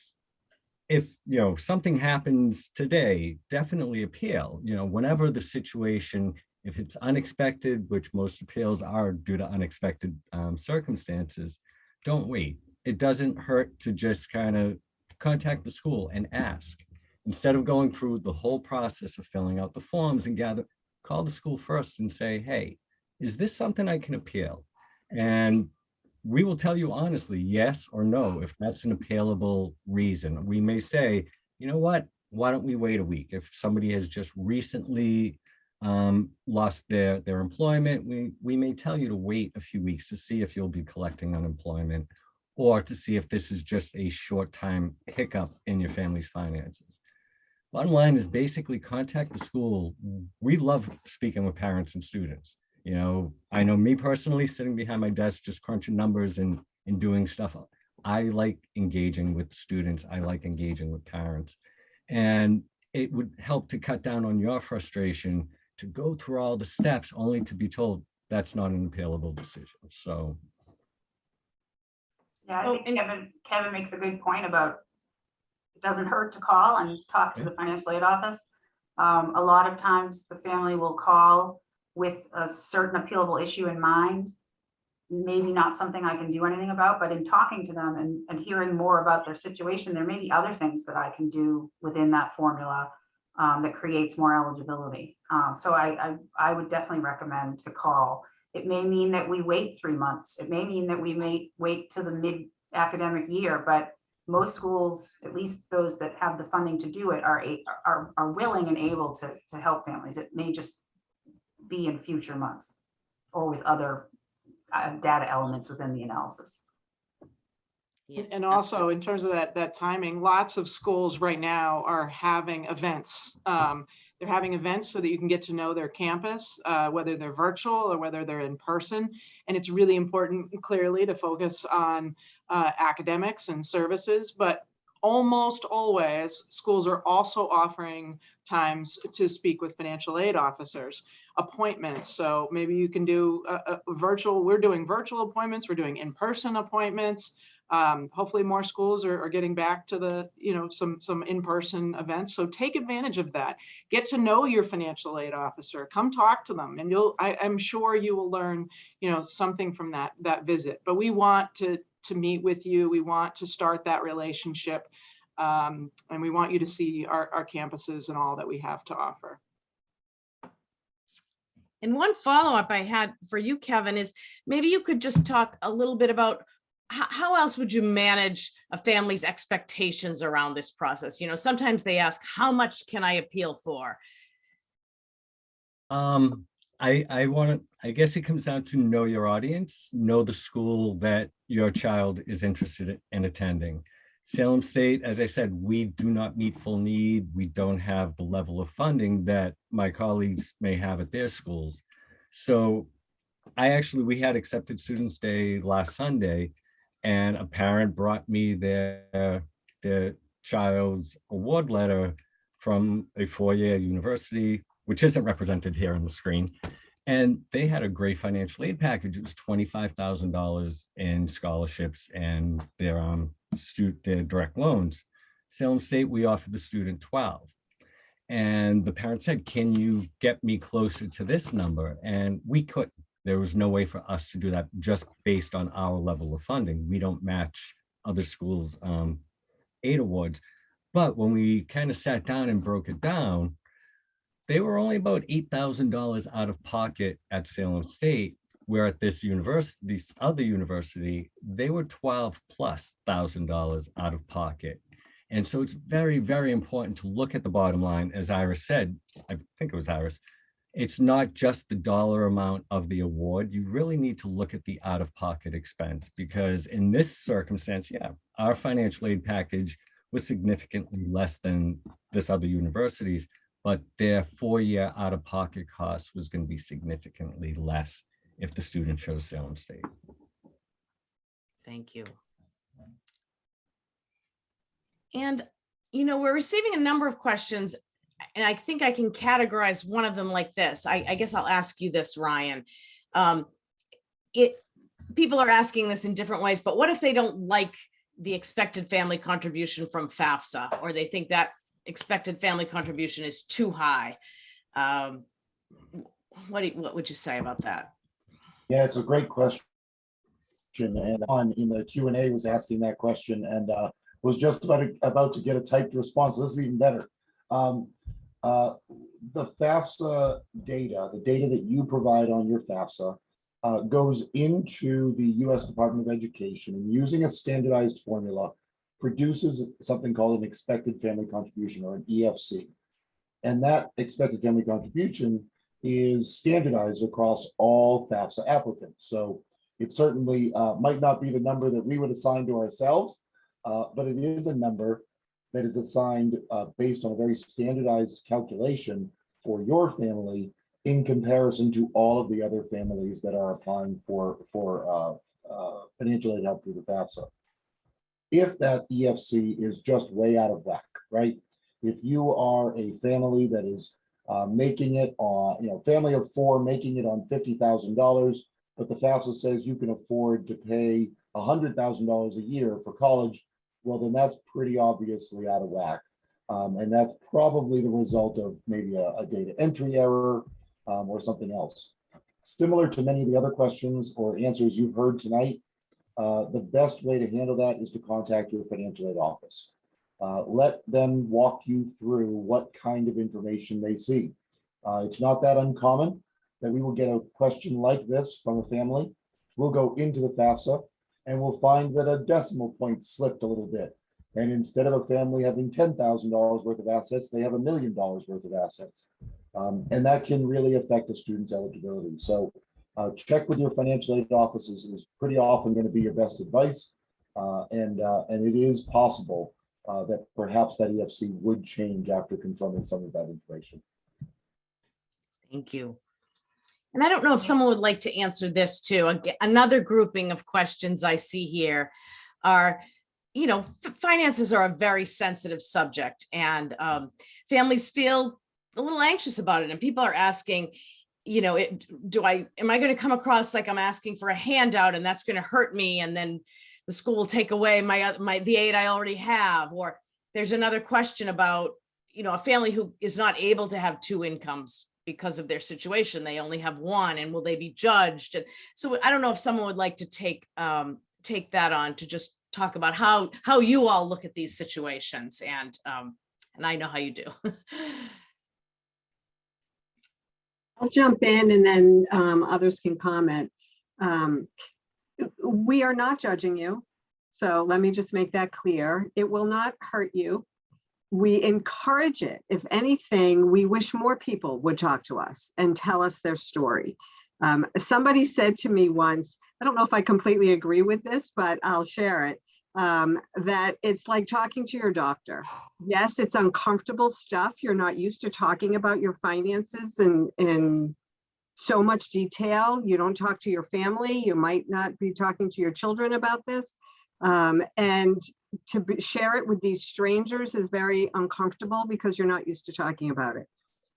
something happens today, definitely appeal. Whenever the situation, if it's unexpected, which most appeals are due to unexpected circumstances, don't wait. it doesn't hurt to just kind of contact the school and ask. Instead of going through the whole process of filling out the forms and call the school first and say, hey, is this something I can appeal? And we will tell you honestly, yes or no, if that's an appealable reason. We may say, you know what, why don't we wait a week? If somebody has just recently lost their employment, we may tell you to wait a few weeks to see if you'll be collecting unemployment, or to see if this is just a short time hiccup in your family's finances. Bottom line is basically contact the school. We love speaking with parents and students. You know, I know me personally, sitting behind my desk, just crunching numbers and doing stuff. I like engaging with students. I like engaging with parents. And it would help to cut down on your frustration to go through all the steps only to be told that's not an appealable decision. So. Yeah, I think Kevin makes a good point about it doesn't hurt to call and talk to the financial aid office. A lot of times the family will call with a certain appealable issue in mind, maybe not something I can do anything about, but in talking to them and hearing more about their situation, there may be other things that I can do within that formula that creates more eligibility. So I would definitely recommend to call. It may mean that we wait 3 months. It may mean that we may wait to the mid-academic year, but most schools, at least those that have the funding to do it, are willing and able to help families. It may just be in future months or with other data elements within the analysis. Yeah. And also in terms of that timing, lots of schools right now are having events. They're having events so that you can get to know their campus, whether they're virtual or whether they're in person. And it's really important, clearly, to focus on academics and services, but almost always schools are also offering times to speak with financial aid officers, appointments. So maybe you can do a virtual, we're doing virtual appointments, we're doing in-person appointments. Hopefully more schools are getting back to the, some in-person events. So take advantage of that. Get to know your financial aid officer, come talk to them, and I'm sure you will learn, something from that visit. But we want to meet with you. We want to start that relationship. And we want you to see our campuses and all that we have to offer. And one follow-up I had for you, Kevin, is maybe you could just talk a little bit about how else would you manage a family's expectations around this process? Sometimes they ask, how much can I appeal for? I guess it comes down to know your audience, know the school that your child is interested in attending. Salem State, as I said, we do not meet full need. We don't have the level of funding that my colleagues may have at their schools. So we had Accepted Students Day last Sunday, and a parent brought me their child's award letter from a four-year university, which isn't represented here on the screen. And they had a great financial aid package. It was $25,000 in scholarships and their direct loans. Salem State, we offered the student 12. And the parent said, can you get me closer to this number? And we couldn't. There was no way for us to do that just based on our level of funding. We don't match other schools' aid awards. But when we kind of sat down and broke it down, they were only about $8,000 out of pocket at Salem State, where at this other university, they were $12,000+ out of pocket. And so it's very, very important to look at the bottom line. As Iris said, I think it was Iris, it's not just the dollar amount of the award. You really need to look at the out-of-pocket expense, because in this circumstance, our financial aid package was significantly less than this other university's, but their four-year out-of-pocket cost was going to be significantly less if the student chose Salem State. Thank you. And, we're receiving a number of questions, and I think I can categorize one of them like this. I guess I'll ask you this, Ryan. People are asking this in different ways, but what if they don't like the expected family contribution from FAFSA, or they think that expected family contribution is too high? What would you say about that? Yeah, it's a great question. and on in the Q&A was asking that question and was just about to get a typed response. This is even better. The FAFSA data, the data that you provide on your FAFSA, goes into the U.S. Department of Education, and using a standardized formula produces something called an expected family contribution, or an EFC. And that expected family contribution is standardized across all FAFSA applicants. So it certainly might not be the number that we would assign to ourselves, but it is a number that is assigned based on a very standardized calculation for your family in comparison to all of the other families that are applying for financial aid help through the FAFSA. If that EFC is just way out of whack, right? If you are a family that is making it on, family of 4 making it on $50,000, but the FAFSA says you can afford to pay $100,000 a year for college, well, then that's pretty obviously out of whack. And that's probably the result of maybe a data entry error or something else. Similar to many of the other questions or answers you've heard tonight, the best way to handle that is to contact your financial aid office. Let them walk you through what kind of information they see. It's not that uncommon that we will get a question like this from a family. We'll go into the FAFSA and we'll find that a decimal point slipped a little bit. And instead of a family having $10,000 worth of assets, they have $1 million worth of assets. And that can really affect a student's eligibility. So check with your financial aid offices is pretty often going to be your best advice. And it is possible that perhaps that EFC would change after confirming some of that information. Thank you. And I don't know if someone would like to answer this too. Another grouping of questions I see here are, finances are a very sensitive subject, and families feel a little anxious about it. And people are asking, am I going to come across like I'm asking for a handout and that's going to hurt me, and then the school will take away the aid I already have? Or there's another question about, a family who is not able to have 2 incomes because of their situation. They only have 1, and will they be judged? And so I don't know if someone would like to take that on to just talk about how you all look at these situations, and I know how you do. I'll jump in and then others can comment. We are not judging you. So let me just make that clear. It will not hurt you. We encourage it. If anything, we wish more people would talk to us and tell us their story. Somebody said to me once, I don't know if I completely agree with this, but I'll share it, that it's like talking to your doctor. Yes, it's uncomfortable stuff. You're not used to talking about your finances in so much detail. You don't talk to your family. You might not be talking to your children about this. And to share it with these strangers is very uncomfortable because you're not used to talking about it,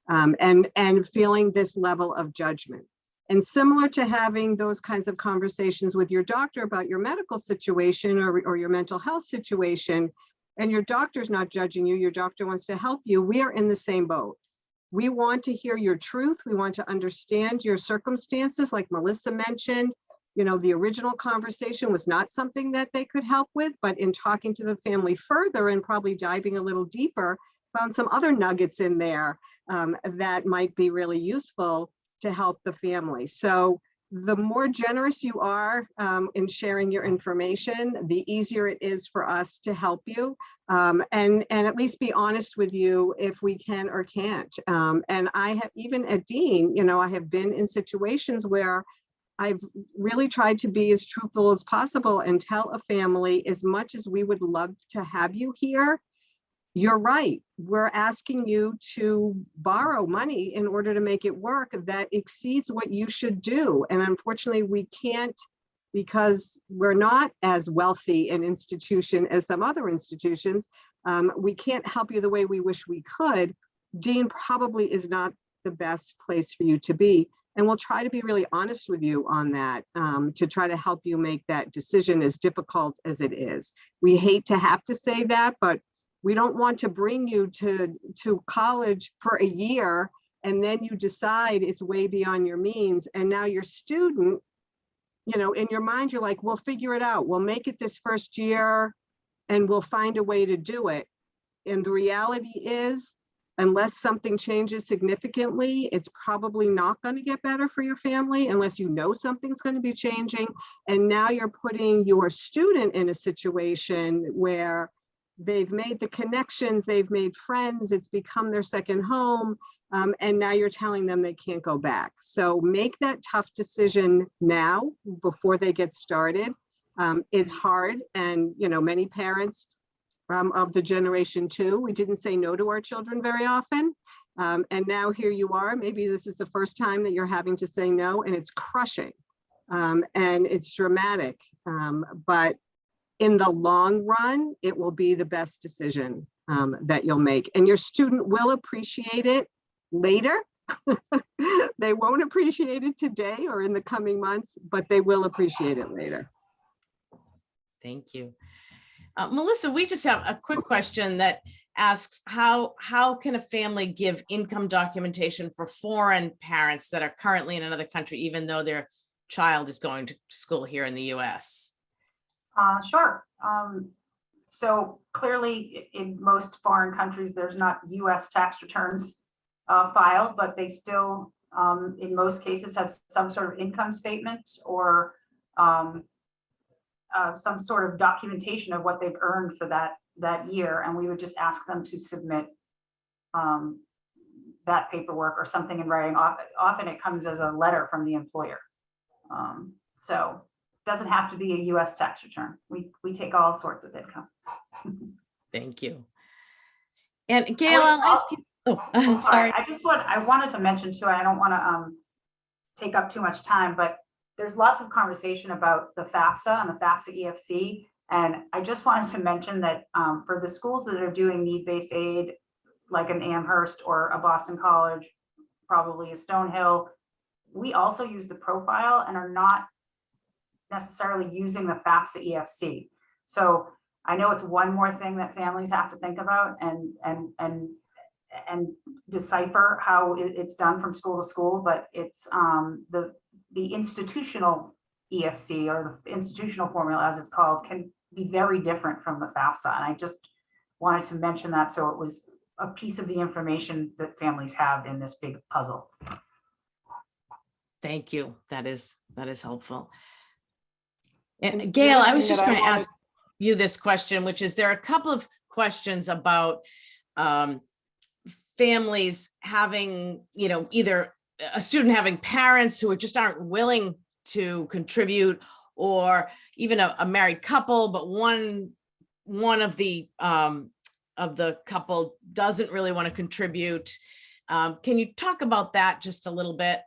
and feeling this level of judgment. And similar to having those kinds of conversations with your doctor about your medical situation or your mental health situation, and your doctor's not judging you, your doctor wants to help you, we are in the same boat. We want to hear your truth. We want to understand your circumstances, like Melissa mentioned. The original conversation was not something that they could help with, but in talking to the family further and probably diving a little deeper, found some other nuggets in there that might be really useful to help the family. So the more generous you are in sharing your information, the easier it is for us to help you and at least be honest with you if we can or can't. And I have, even at Dean, I have been in situations where I've really tried to be as truthful as possible and tell a family, as much as we would love to have you here, you're right. We're asking you to borrow money in order to make it work that exceeds what you should do. And unfortunately, we can't, because we're not as wealthy an institution as some other institutions. We can't help you the way we wish we could. Dean probably is not the best place for you to be. And we'll try to be really honest with you on that, to try to help you make that decision, as difficult as it is. We hate to have to say that, but we don't want to bring you to college for a year and then you decide it's way beyond your means. And now your student you know, in your mind, you're like, we'll figure it out. We'll make it this first year and we'll find a way to do it. And the reality is, unless something changes significantly, it's probably not going to get better for your family unless you know something's going to be changing. And now you're putting your student in a situation where they've made the connections, they've made friends, it's become their second home. And now you're telling them they can't go back. So make that tough decision now before they get started. It's hard. And, you know, many parents of the generation two, we didn't say no to our children very often. And now here you are, maybe this is the first time that you're having to say no, and it's crushing and it's dramatic. But in the long run, it will be the best decision that you'll make. And your student will appreciate it later. They won't appreciate it today or in the coming months, but they will appreciate it later. Thank you. Melissa, we just have a quick question that asks how can a family give income documentation for foreign parents that are currently in another country, even though their child is going to school here in the US? Sure. So clearly in most foreign countries, there's not US tax returns filed, but they still, in most cases, have some sort of income statement or some sort of documentation of what they've earned for that year. And we would just ask them to submit that paperwork or something in writing. Often it comes as a letter from the employer. So it doesn't have to be a US tax return. We take all sorts of income. Thank you. And Gail, I'll ask you. Oh, I'm sorry. I wanted to mention too, I don't want to take up too much time, but there's lots of conversation about the FAFSA and the FAFSA EFC. And I just wanted to mention that for the schools that are doing need-based aid, like an Amherst or a Boston College, probably a Stonehill, we also use the profile and are not necessarily using the FAFSA EFC. So I know it's one more thing that families have to think about and decipher how it's done from school to school, but it's the institutional EFC or the institutional formula, as it's called, can be very different from the FAFSA. And I just wanted to mention that so it was a piece of the information that families have in this big puzzle. Thank you. That is helpful. And Gail, I was just going to ask you this question, which is there are a couple of questions about families having, you know, either a student having parents who just aren't willing to contribute, or even a married couple, but one of the couple doesn't really want to contribute. Can you talk about that just a little bit?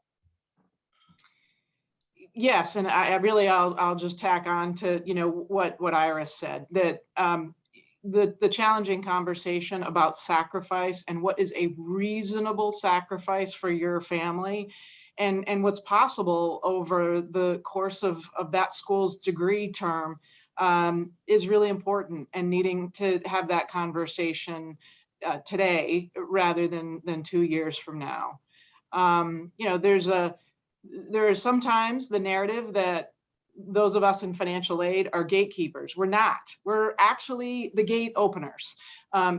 Yes, and I'll just tack on to, you know, what Iris said, that the challenging conversation about sacrifice and what is a reasonable sacrifice for your family and what's possible over the course of that school's degree term is really important, and needing to have that conversation today rather than 2 years from now. You know, there is sometimes the narrative that those of us in financial aid are gatekeepers. We're not. We're actually the gate openers.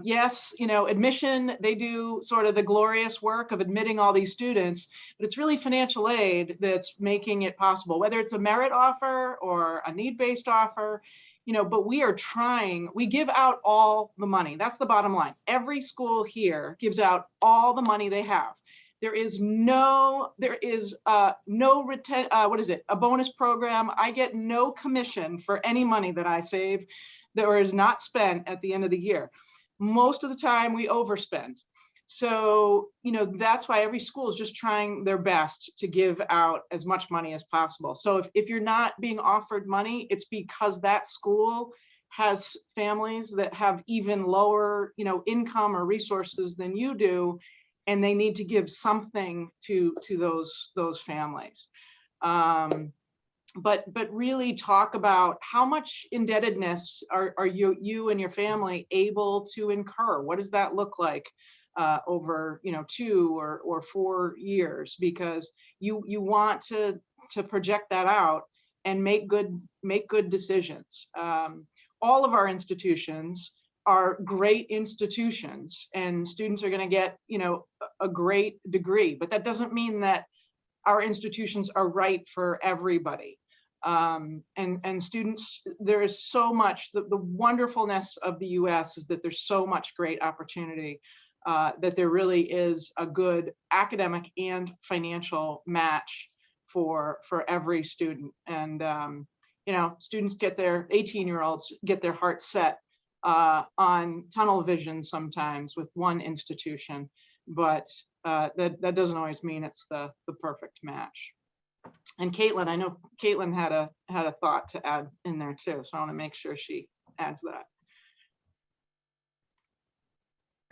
Yes, you know, admission, they do sort of the glorious work of admitting all these students, but it's really financial aid that's making it possible, whether it's a merit offer or a need-based offer, you know, but we are trying, we give out all the money. That's the bottom line. Every school here gives out all the money they have. There is no a bonus program. I get no commission for any money that I save that is not spent at the end of the year. Most of the time we overspend. So, you know, that's why every school is just trying their best to give out as much money as possible. So if you're not being offered money, it's because that school has families that have even lower, you know, income or resources than you do, and they need to give something to those families. But really talk about how much indebtedness are you and your family able to incur? What does that look like over, you know, 2 or 4 years? Because you want to project that out and make good decisions. All of our institutions are great institutions, and students are going to get, a great degree, but that doesn't mean that our institutions are right for everybody. And students, there is so much, the wonderfulness of the US is that there's so much great opportunity, that there really is a good academic and financial match for every student. And, students get their 18-year-olds get their hearts set on tunnel vision sometimes with one institution, but that doesn't always mean it's the perfect match. And Caitlin, I know Caitlin had a thought to add in there too, so I want to make sure she adds that.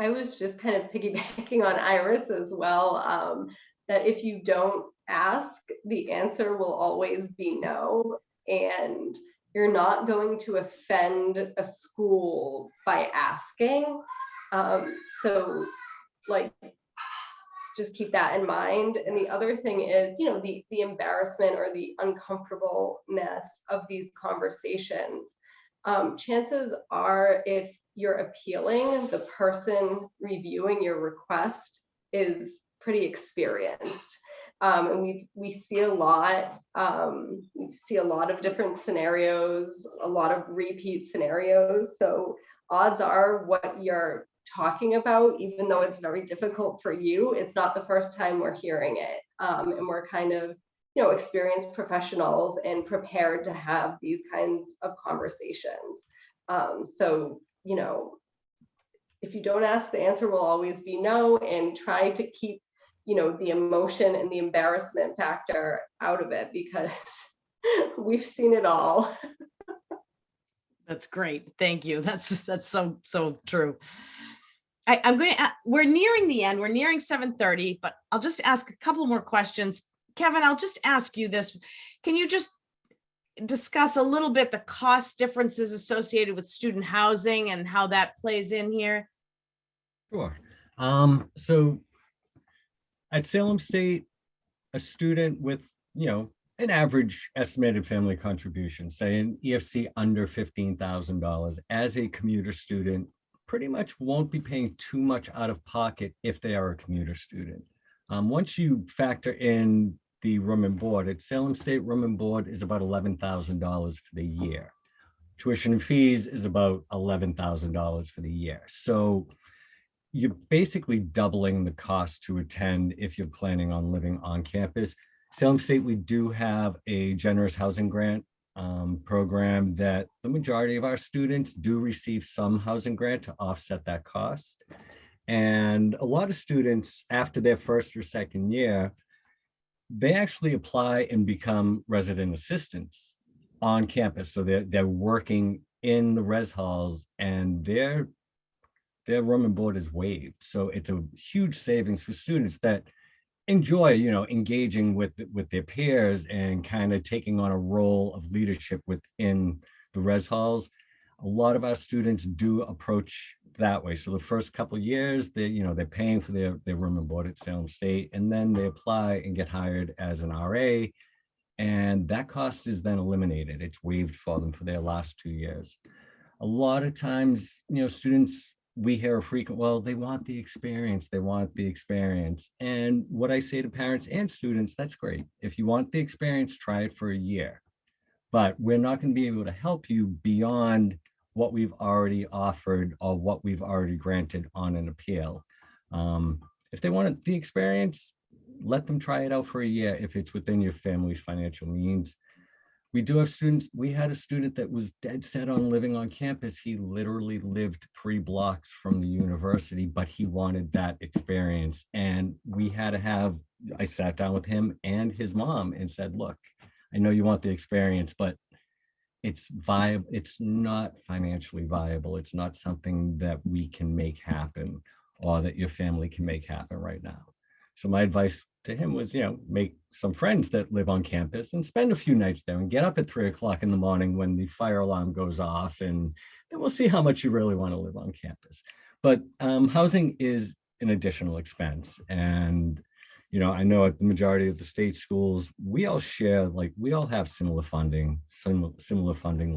I was just kind of piggybacking on Iris as well, that if you don't ask, the answer will always be no, and you're not going to offend a school by asking. So like, just keep that in mind. And the other thing is, the embarrassment or the uncomfortableness of these conversations. Chances are, if you're appealing, the person reviewing your request is pretty experienced. And we see a lot. We see a lot of different scenarios, a lot of repeat scenarios. So odds are what you're talking about, even though it's very difficult for you, it's not the first time we're hearing it. And we're kind of, experienced professionals and prepared to have these kinds of conversations. So, if you don't ask, the answer will always be no, and try to keep, the emotion and the embarrassment factor out of it, because we've seen it all. That's great. Thank you. That's so true. We're nearing the end. We're nearing 7:30, but I'll just ask a couple more questions. Kevin, I'll just ask you this. Can you just discuss a little bit the cost differences associated with student housing and how that plays in here? Sure. So at Salem State, a student with, an average estimated family contribution, say an EFC under $15,000, as a commuter student, pretty much won't be paying too much out of pocket if they are a commuter student. Once you factor in the room and board, at Salem State, room and board is about $11,000 for the year. Tuition and fees is about $11,000 for the year. So you're basically doubling the cost to attend if you're planning on living on campus. Salem State, we do have a generous housing grant program that the majority of our students do receive some housing grant to offset that cost. And a lot of students, after their first or second year, they actually apply and become resident assistants on campus. So they're working in the res halls, and their room and board is waived. So it's a huge savings for students that enjoy, engaging with their peers and kind of taking on a role of leadership within the res halls. A lot of our students do approach that way. So the first couple of years, they're paying for their room and board at Salem State, and then they apply and get hired as an RA, and that cost is then eliminated. It's waived for them for their last 2 years. A lot of times, students, we hear frequent, well, they want the experience. And what I say to parents and students, that's great. If you want the experience, try it for a year. But we're not going to be able to help you beyond what we've already offered or what we've already granted on an appeal. If they want the experience, let them try it out for a year if it's within your family's financial means. We do have students. We had a student that was dead set on living on campus. He literally lived 3 blocks from the university, but he wanted that experience. And I sat down with him and his mom and said, look, I know you want the experience, but it's not financially viable. It's not something that we can make happen or that your family can make happen right now. So my advice to him was, make some friends that live on campus and spend a few nights there and get up at 3 o'clock in the morning when the fire alarm goes off, and then we'll see how much you really want to live on campus. But housing is an additional expense. And, I know at the majority of the state schools, we all share, like, we all have similar funding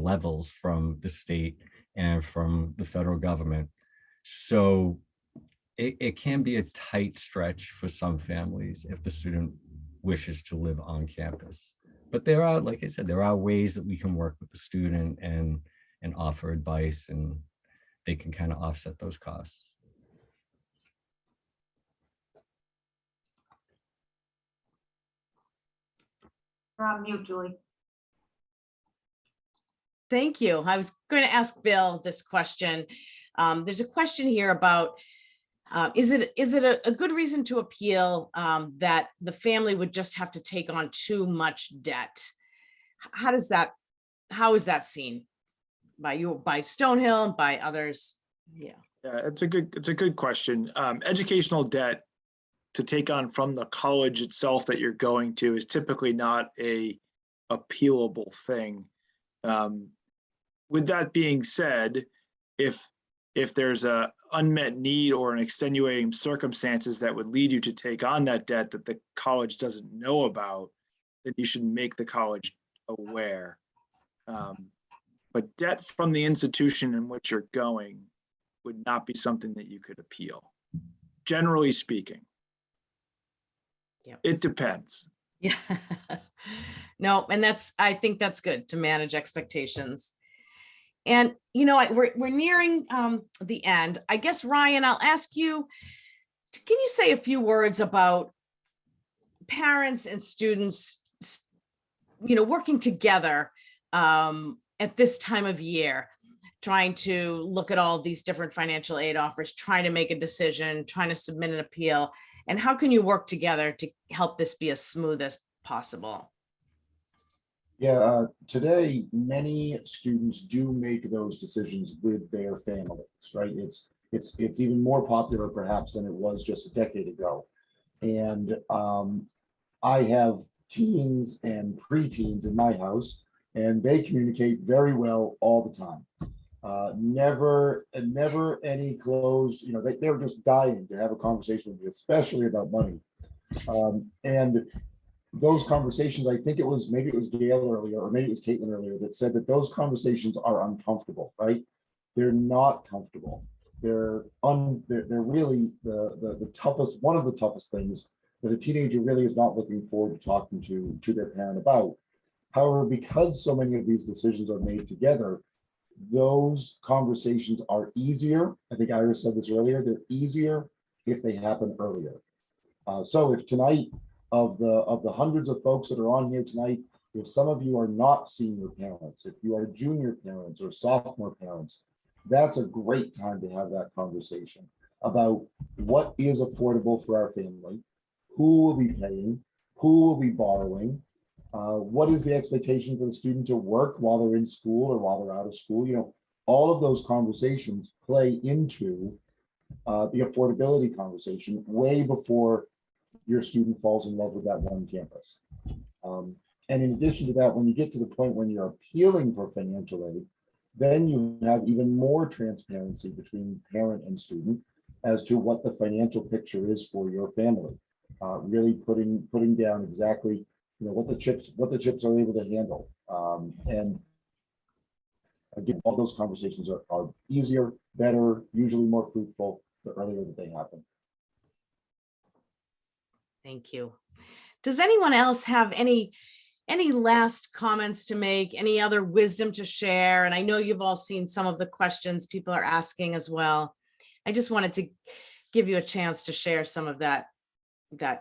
levels from the state and from the federal government. So it can be a tight stretch for some families if the student wishes to live on campus. But there are, like I said, there are ways that we can work with the student and offer advice, and they can kind of offset those costs. You're on mute, Julie. Thank you. I was going to ask Bill this question. There's a question here about, is it a good reason to appeal that the family would just have to take on too much debt? How is that seen by you, by Stonehill, by others? Yeah, it's a good question. Educational debt to take on from the college itself that you're going to is typically not a appealable thing. With that being said, if there's a unmet need or an extenuating circumstances that would lead you to take on that debt that the college doesn't know about, then you should make the college aware. But debt from the institution in which you're going would not be something that you could appeal, generally speaking. Yep. It depends. Yeah. No, and I think that's good to manage expectations. And, we're nearing the end. I guess, Ryan, I'll ask you, can you say a few words about parents and students, working together at this time of year, trying to look at all these different financial aid offers, trying to make a decision, trying to submit an appeal, and how can you work together to help this be as smooth as possible? Yeah, today, many students do make those decisions with their families, right? It's even more popular perhaps than it was just a decade ago. And I have teens and preteens in my house, and they communicate very well all the time. Never any closed, they were just dying to have a conversation with me, especially about money. And those conversations, I think maybe it was Gail earlier, or maybe it was Caitlin earlier, that said that those conversations are uncomfortable, right? They're not comfortable. They're really the toughest, one of the toughest things that a teenager really is not looking forward to talking to their parent about. However, because so many of these decisions are made together, those conversations are easier. I think Iris said this earlier, they're easier if they happen earlier. So if tonight, of the hundreds of folks that are on here tonight, if some of you are not senior parents, if you are junior parents or sophomore parents, that's a great time to have that conversation about what is affordable for our family, who will be paying, who will be borrowing, what is the expectation for the student to work while they're in school or while they're out of school. All of those conversations play into the affordability conversation way before your student falls in love with that one campus. And in addition to that, when you get to the point when you're appealing for financial aid, then you have even more transparency between parent and student as to what the financial picture is for your family. Really putting down exactly what the chips are able to handle. And again, all those conversations are easier, better, usually more fruitful the earlier that they happen. Thank you. Does anyone else have any last comments to make, any other wisdom to share? And I know you've all seen some of the questions people are asking as well. I just wanted to give you a chance to share some of that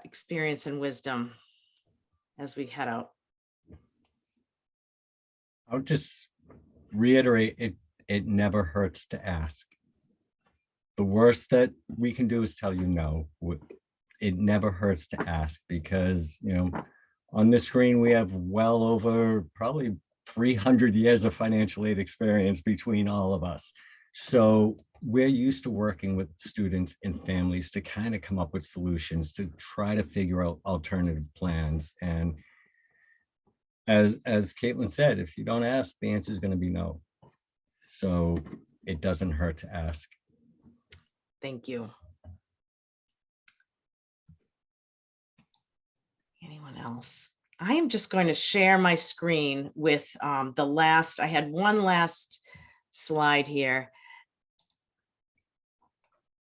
experience and wisdom as we head out. I'll just reiterate, it never hurts to ask. The worst that we can do is tell you no. It never hurts to ask, because on this screen we have well over probably 300 years of financial aid experience between all of us. So we're used to working with students and families to kind of come up with solutions to try to figure out alternative plans. And as Caitlin said, if you don't ask, the answer is going to be no. So it doesn't hurt to ask. Thank you. Anyone else? I am just going to share my screen with I had one last slide here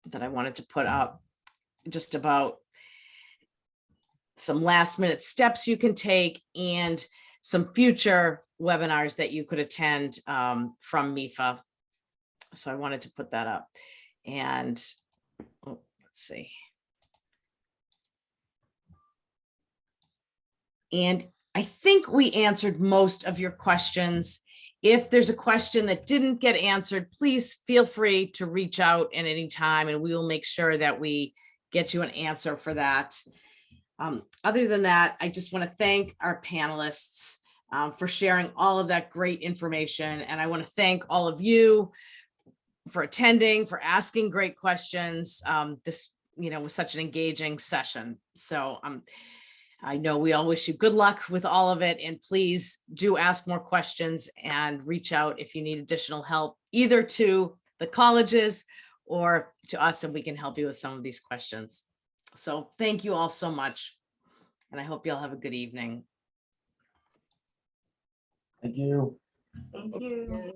that I wanted to put up, just about some last minute steps you can take and some future webinars that you could attend from MEFA. So I wanted to put that up. And let's see. And I think we answered most of your questions. If there's a question that didn't get answered, please feel free to reach out at any time and we will make sure that we get you an answer for that. Other than that, I just want to thank our panelists for sharing all of that great information. And I want to thank all of you for attending, for asking great questions. This, was such an engaging session. So I know we all wish you good luck with all of it, and please do ask more questions and reach out if you need additional help, either to the colleges or to us, and we can help you with some of these questions. So thank you all so much, and I hope you all have a good evening. Thank you. Thank you.